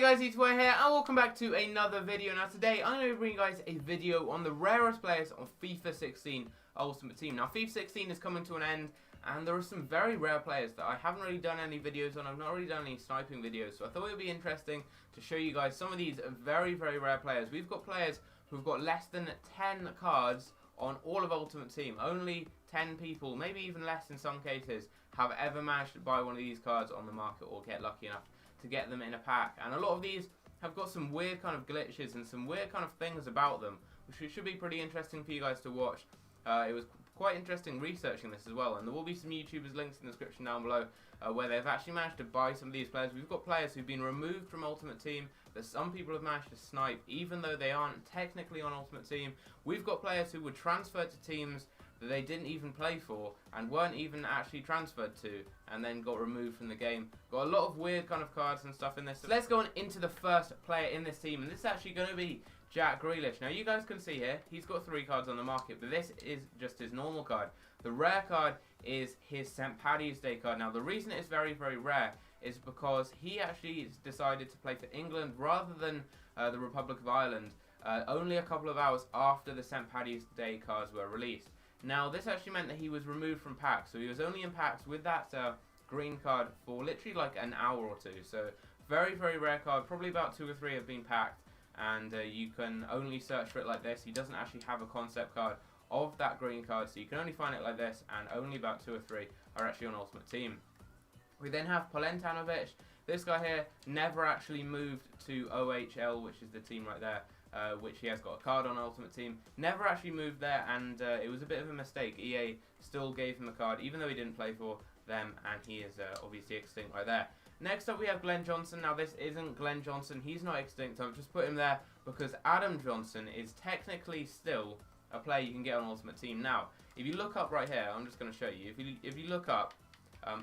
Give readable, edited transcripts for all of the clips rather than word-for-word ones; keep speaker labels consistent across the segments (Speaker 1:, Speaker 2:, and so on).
Speaker 1: guys, E2Y here, and welcome back to another video. Now today, I'm going to bring you guys a video on the rarest players on FIFA 16 Ultimate Team. Now FIFA 16 is coming to an end, and there are some very rare players that I haven't really done any videos on. I've not really done any sniping videos, so I thought it would be interesting to show you guys some of these very, very rare players. We've got players who've got less than 10 cards on all of Ultimate Team. Only 10 people, maybe even less in some cases, have ever managed to buy one of these cards on the market or get lucky enough to get them in a pack. And a lot of these have got some weird kind of glitches and some weird kind of things about them, which should be pretty interesting for you guys to watch. It was quite interesting researching this as well, and there will be some YouTubers links in the description down below where they've actually managed to buy some of these players. We've got players who've been removed from Ultimate Team that some people have managed to snipe even though they aren't technically on Ultimate Team. We've got players who were transferred to teams that they didn't even play for and weren't even actually transferred to, and then got removed from the game. Got a lot of weird kind of cards and stuff in this. So let's go on into the first player in this team, and this is actually going to be Jack Grealish. Now you guys can see here, he's got 3 cards on the market, but this is just his normal card. The rare card is his St. Paddy's Day card. Now the reason it's very, very rare is because he actually decided to play for England rather than the Republic of Ireland only a couple of hours after the St. Paddy's Day cards were released. Now this actually meant that he was removed from packs, so he was only in packs with that green card for literally like an hour or two. So very, very rare card. Probably about 2 or 3 have been packed, and you can only search for it like this. He doesn't actually have a concept card of that green card, so you can only find it like this, and only about 2 or 3 are actually on Ultimate Team. We then have Polentanovic. This guy here never actually moved to OHL, which is the team right there, which he has got a card on Ultimate Team. Never actually moved there, and it was a bit of a mistake. EA still gave him a card, even though he didn't play for them, and he is obviously extinct right there. Next up we have Glenn Johnson. Now this isn't Glenn Johnson, he's not extinct. I've just put him there because Adam Johnson is technically still a player you can get on Ultimate Team. Now, if you look up right here, I'm just going to show you. If you look up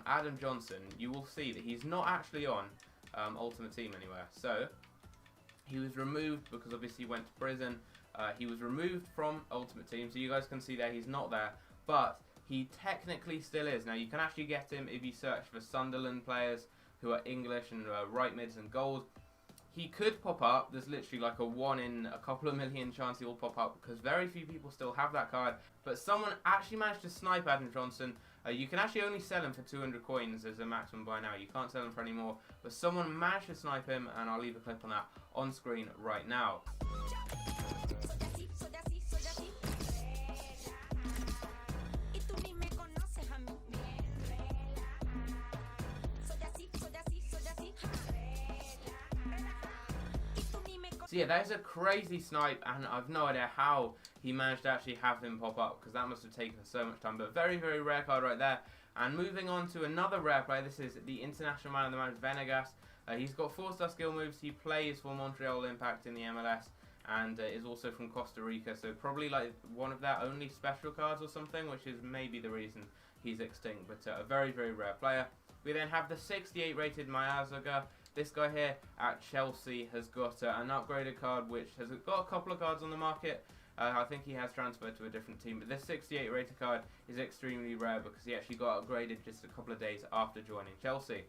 Speaker 1: Adam Johnson, you will see that he's not actually on Ultimate Team anywhere. So he was removed because obviously he went to prison. He was removed from Ultimate Team, so you guys can see there he's not there, but he technically still is. Now you can actually get him if you search for Sunderland players who are English and right mids and goals. He could pop up. There's literally like a 1 in a couple of million chance he will pop up because very few people still have that card. But someone actually managed to snipe Adam Johnson. You can actually only sell him for 200 coins as a maximum by now. You can't sell him for any more. But someone managed to snipe him, and I'll leave a clip on that on screen right now. So yeah, that is a crazy snipe, and I've no idea how he managed to actually have him pop up, because that must have taken so much time. But very, very rare card right there. And moving on to another rare player, this is the international man of the match, Venegas. He's got 4-star skill moves. He plays for Montreal Impact in the MLS, and is also from Costa Rica. So probably like one of their only special cards or something, which is maybe the reason he's extinct. But a very, very rare player. We then have the 68 rated Mayazaga. This guy here at Chelsea has got an upgraded card, which has got a couple of cards on the market. I think he has transferred to a different team, but this 68 rated card is extremely rare because he actually got upgraded just a couple of days after joining Chelsea.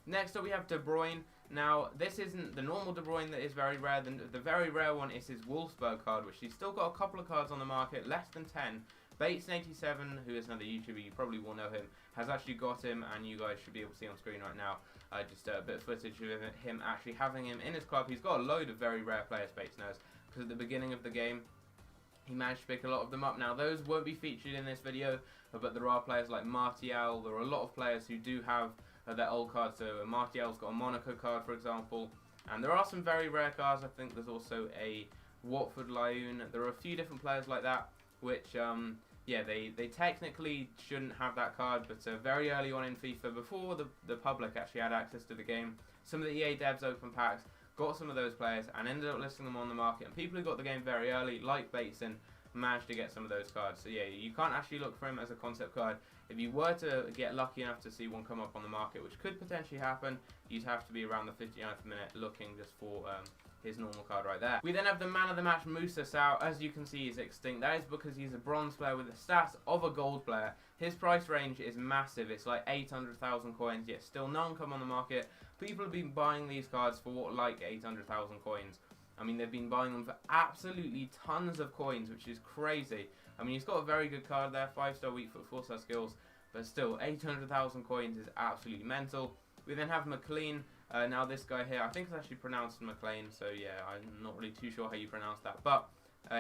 Speaker 1: Next up we have De Bruyne. Now this isn't the normal De Bruyne that is very rare. The very rare one is his WOLSBURG card, which he's still got a couple of cards on the market, less than 10. Bates87, who is another YouTuber, you probably will know him, has actually got him, and you guys should be able to see on screen right now just a bit of footage of him actually having him in his club. He's got a load of very rare players, Bates knows, because at the beginning of the game he managed to pick a lot of them up. Now those won't be featured in this video, but there are players like Martial. There are a lot of players who do have their old cards. So Martial's got a Monaco card, for example, and there are some very rare cards. I think there's also a Watford Lyon. There are a few different players like that, which yeah, they technically shouldn't have that card, but very early on in FIFA, before the public actually had access to the game, some of the EA devs open packs, got some of those players, and ended up listing them on the market. And people who got the game very early, like Bateson, managed to get some of those cards. So yeah, you can't actually look for him as a concept card. If you were to get lucky enough to see one come up on the market, which could potentially happen, you'd have to be around the 59th minute looking just for his normal card right there. We then have the man of the match, Musa Sao. As you can see, he's extinct. That is because he's a bronze player with the stats of a gold player. His price range is massive. It's like 800,000 coins, yet still none come on the market. People have been buying these cards for like 800,000 coins. I mean, they've been buying them for absolutely tons of coins, which is crazy. I mean, he's got a very good card there, 5-star weak foot, 4-star skills, but still, 800,000 coins is absolutely mental. We then have McLean. Now this guy here, I think it's actually pronounced McLean, so yeah, I'm not really too sure how you pronounce that, but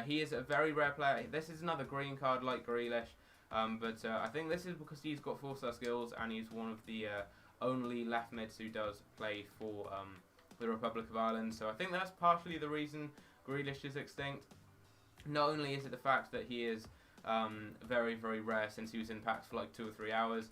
Speaker 1: he is a very rare player. This is another green card like Grealish, but I think this is because he's got 4-star skills and he's one of the only left mids who does play for the Republic of Ireland, so I think that's partially the reason Grealish is extinct. Not only is it the fact that he is very, very rare since he was in packs for like 2 or 3 hours,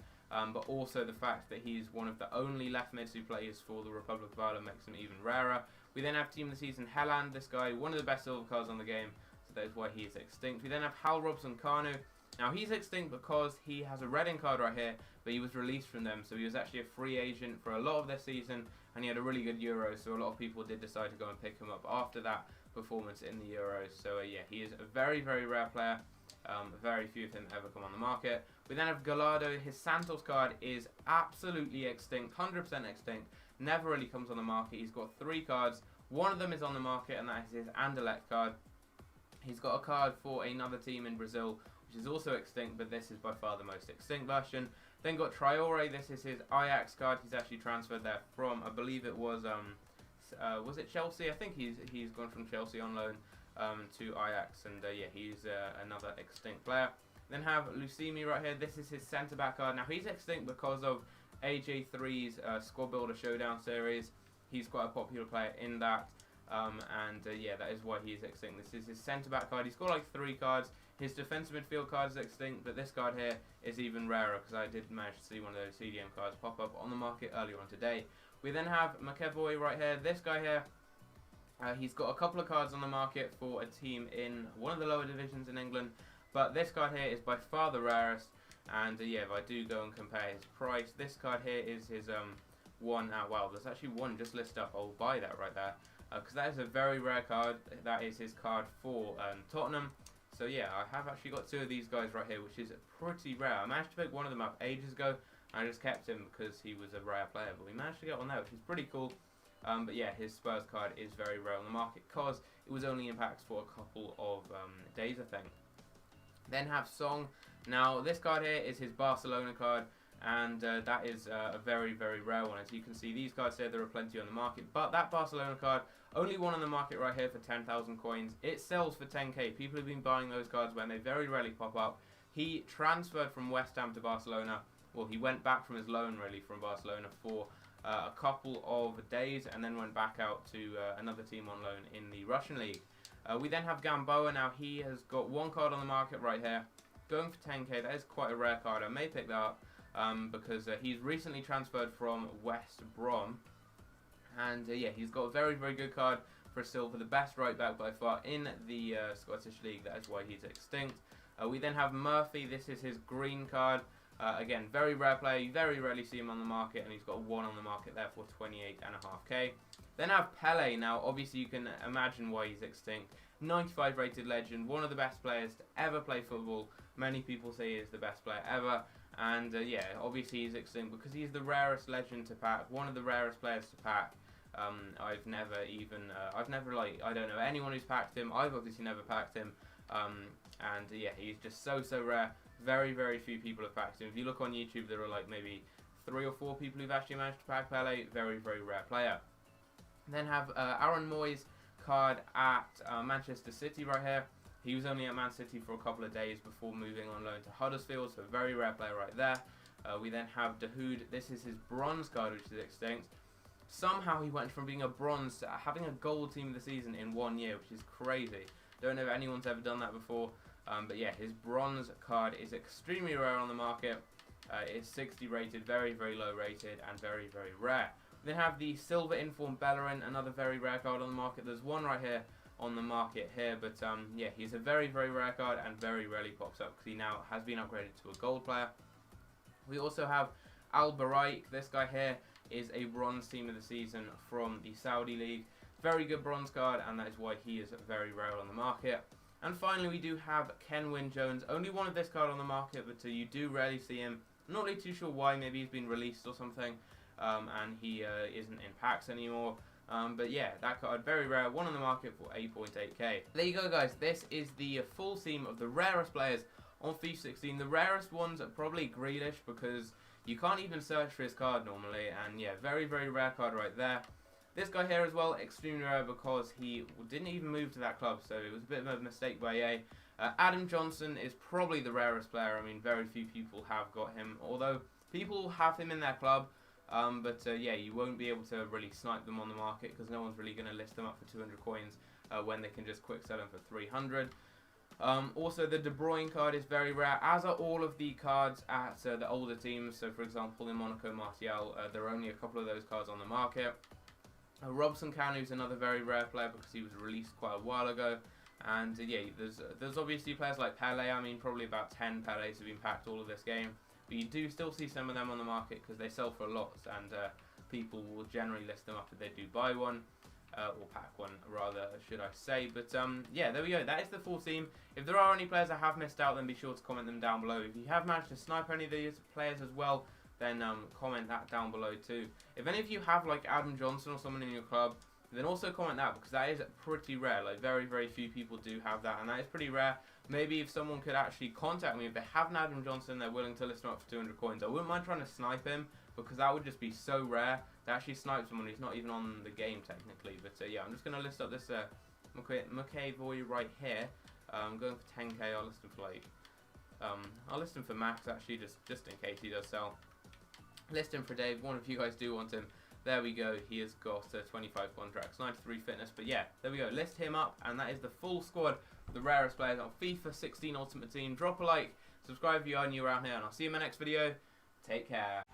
Speaker 1: but also the fact that he's one of the only left mids who plays for the Republic of Ireland makes him even rarer. We then have Team of the Season Helland, this guy, one of the best silver cards on the game, so that is why he is extinct. We then have Hal Robson-Kanu. Now he's extinct because he has a Reading card right here, but he was released from them, so he was actually a free agent for a lot of their season, and he had a really good Euro, so a lot of people did decide to go and pick him up after that performance in the Euros. So yeah, he is a very, very rare player. Very few of them ever come on the market. We then have Gallardo. His Santos card is absolutely extinct, 100% extinct. Never really comes on the market. He's got 3 cards. One of them is on the market, and that is his Anderlecht card. He's got a card for another team in Brazil, which is also extinct, but this is by far the most extinct version. Then got Traore. This is his Ajax card. He's actually transferred there from, I believe it was it Chelsea? I think he's gone from Chelsea on loan to Ajax, and yeah, he's another extinct player. Then have Lucimi right here. This is his centre back card. Now he's extinct because of AJ3's Squad Builder Showdown series. He's quite a popular player in that, and yeah, that is why he's extinct. This is his centre back card. He's got like 3 cards. His defensive midfield card is extinct, but this card here is even rarer because I did manage to see one of those CDM cards pop up on the market earlier on today. We then have McAvoy right here. This guy here, he's got a couple of cards on the market for a team in one of the lower divisions in England, but this card here is by far the rarest, and yeah, if I do go and compare his price, this card here is his one. Wow, there's actually one just listed up. I'll buy that right there, because that is a very rare card. That is his card for Tottenham. So yeah, I have actually got 2 of these guys right here, which is pretty rare. I managed to pick one of them up ages ago, and I just kept him because he was a rare player, but we managed to get one there, which is pretty cool. But yeah, his Spurs card is very rare on the market because it was only in packs for a couple of days, I think. Then have Song. Now this card here is his Barcelona card, and that is a very, very rare one. As you can see, these cards here, there are plenty on the market, but that Barcelona card, only one on the market right here for 10,000 coins. It sells for 10k. People have been buying those cards when they very rarely pop up. He transferred from West Ham to Barcelona. Well, he went back from his loan really from Barcelona for a couple of days, and then went back out to another team on loan in the Russian league. We then have Gamboa. Now he has got 1 card on the market right here, going for 10k. That is quite a rare card. I may pick that up because he's recently transferred from West Brom, and yeah, he's got a very, very good card for a silver, the best right back by far in the Scottish League. That is why he's extinct. We then have Murphy. This is his green card. Again, very rare player. You very rarely see him on the market, and he's got 1 on the market there for 28.5k. Then I have Pele. Now, obviously, you can imagine why he's extinct. 95 rated legend, one of the best players to ever play football. Many people say he is the best player ever, and yeah, obviously he's extinct because he's the rarest legend to pack, one of the rarest players to pack. I've never like, I don't know anyone who's packed him. I've obviously never packed him, and yeah, he's just so rare. Very, very few people have packed him. If you look on YouTube, there are like maybe 3 or 4 people who've actually managed to pack Pele. Very, very rare player. Then have Aaron Moyes card at Manchester City right here. He was only at Man City for a couple of days before moving on loan to Huddersfield, so a very rare player right there. We then have Dahoud. This is his bronze card, which is extinct. Somehow he went from being a bronze to having a gold team of the season in 1 year, which is crazy. Don't know if anyone's ever done that before. But yeah, his bronze card is extremely rare on the market. It's 60 rated, very, very low rated, and very, very rare. We then have the Silver Informed Bellerin, another very rare card on the market. There's one right here on the market here, but yeah, he's a very, very rare card and very rarely pops up because he now has been upgraded to a gold player. We also have BRUYNE. This guy here is a bronze team of the season from the Saudi League. Very good bronze card, and that is why he is very rare on the market. And finally, we do have Kenwyne Jones. Only one of this card on the market, but you do rarely see him. I'm not really too sure why. Maybe he's been released or something, and he isn't in packs anymore. But yeah, that card, very rare, one on the market for 8.8k. There you go, guys. This is the full team of the rarest players on FIFA 16. The rarest ones are probably Grealish, because you can't even search for his card normally. And yeah, very, very rare card right there. This guy here as well, extremely rare because he didn't even move to that club, so it was a bit of a mistake by EA. Adam Johnson is probably the rarest player. I mean, very few people have got him, although people have him in their club. But yeah, you won't be able to really snipe them on the market because no one's really going to list them up for 200 coins when they can just quick sell them for 300. Also, the Broin card is very rare, as are all of the cards at the older teams. So, for example, in Monaco Martial, there are only a couple of those cards on the market. Robson Kanu is another very rare player because he was released quite a while ago. And yeah, there's obviously players like Pele. I mean, probably about 10 Peles have been packed all of this game. But you do still see some of them on the market because they sell for a lot, and people will generally list them up if they do buy one, or pack one rather, should I say. But yeah, there we go. That is the full team. If there are any players I have missed out, then be sure to comment them down below. If you have managed to snipe any of these players as well, then comment that down below too. If any of you have like Adam Johnson or someone in your club, then also comment that, because that is pretty rare. Like, very, very few people do have that, and that is pretty rare. Maybe if someone could actually contact me, if they have an Adam Johnson, they're willing to list him up for 200 coins. I wouldn't mind trying to snipe him, because that would just be so rare to actually snipe someone who's not even on the game technically. But yeah, I'm just going to list up this McAvoy right here. I'm going for 10k. I'll list him for like, I'll list him for max actually, just in case he does sell. List him for Dave. One of you guys do want him. There we go. He has got 25 contracts, 93 fitness. But yeah, there we go. List him up, and that is the full squad of the rarest players on FIFA 16 Ultimate Team. Drop a like, subscribe if you are new around here, and I'll see you in my next video. Take care.